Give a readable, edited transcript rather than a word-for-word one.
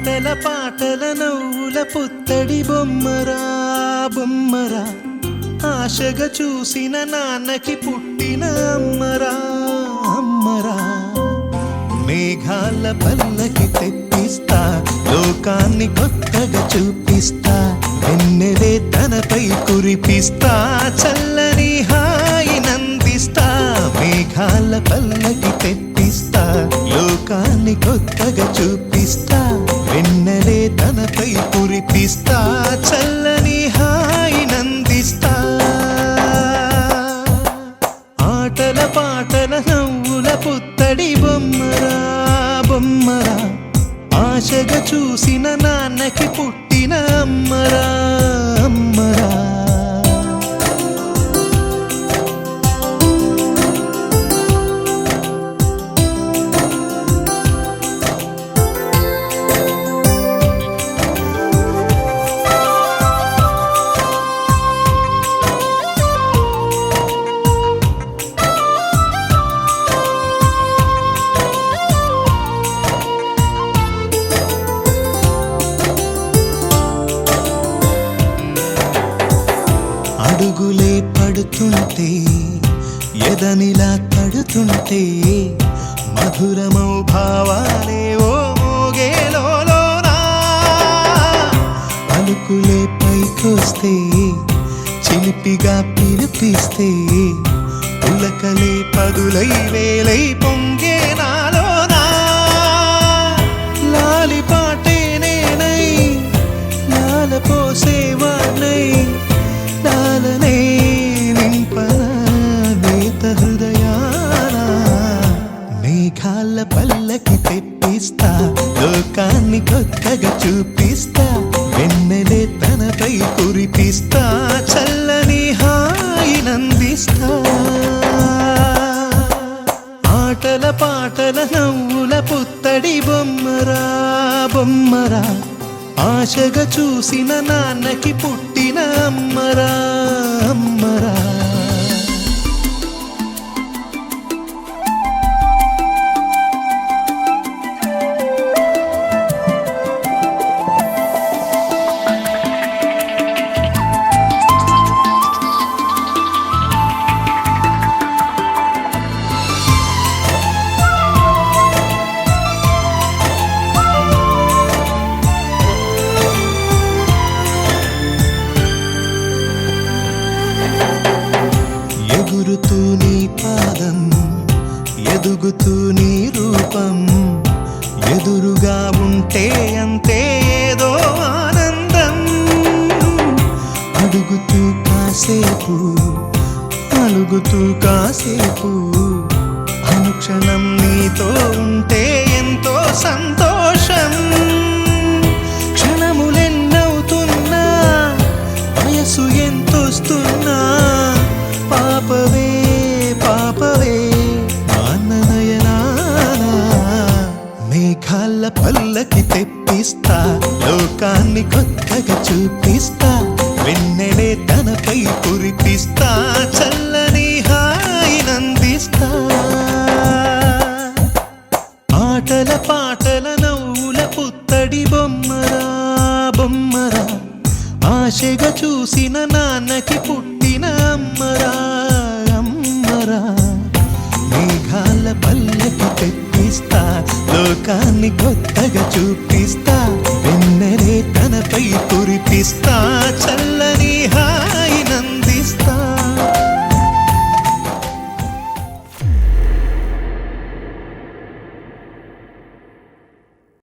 ఆటల పాటల నవ్వుల పుత్తడి బొమ్మరా బొమ్మరా, ఆశగా చూసిన నాన్నకి పుట్టిన అమ్మరా అమ్మరా. మేఘాల పల్లకి తెప్పిస్తా, లోకాన్ని కొత్తగా చూపిస్తా, వెన్నెలే తనపై కురిపిస్తా, చల్లని హాయి నందిస్తా. మేఘాల పల్లకి తెప్పిస్తా, లోకాన్ని కొత్తగా చూపిస్తా, వెన్నెలే తనపై కురిపిస్తా, చల్లని హాయి నందిస్తా. ఆటల పాటల నవ్వుల పుత్తడి బొమ్మరా బొమ్మరా, ఆశగా చూసిన నాన్నకి పుట్టిన అమ్మరా అమ్మరా. అడుగులే పడుతుంటే, ఎదనిలా తడుతుంటే, మధురమౌ భావాలే ఓ మోగేలోనా. పలుకులే పైకొస్తే, చిలిపిగా పిలిపిస్తే, పులకలే పదులై వేలై పొంగే నాలోనా. లాలిపాటే నేనై లాలపోసేవాణ్ణై, లాలనే నింపనా నేత హృదయాన. మేఘాల పల్లకి తెప్పిస్తా, లోకాన్ని కొత్తగా చూపిస్తా, వెన్నెలే తనపై కురిపిస్తా, చల్లని హాయి నందిస్తా. ఆటల పాటల నవ్వుల పుత్తడి బొమ్మరా బొమ్మరా, ఆశగా చూసిన నాన్నకి పుట్టిన అమ్మరా అమ్మరా. ఎగురుతూ నీ పాదం, ఎదుగుతూ నీ రూపం, ఎదురుగా ఉంటే అంతే ఏదో ఆనందం. అడుగుతూ కాసేపు, అలుగుతూ కాసేపు, అనుక్షణం నీతో ఉంటే ఎంతో సంతోషం. క్షణములెన్నవుతున్నా, వయసు ఎంతొస్తున్నా, పాపవే పాపవే నాన్ననయనానా. మేఘాల పల్లకి తెప్పిస్తా, లోకాన్ని కొత్తగా చూపిస్తా, వెన్నెలే తనపై కురిపిస్తా, చల్లని హాయి నందిస్తా. ఆటల పాటల నవ్వుల పుత్తడి బొమ్మరా బొమ్మరా, ఆశగా చూసిన నాన్నకి పుట్టిన అమ్మరా అమ్మరా. మేఘాల పల్లకి తెప్పిస్తా, లోకాన్ని కొత్తగా చూపిస్తా, వెన్నెలే తనపై కురిపిస్తా, చల్లని హాయి నందిస్తా.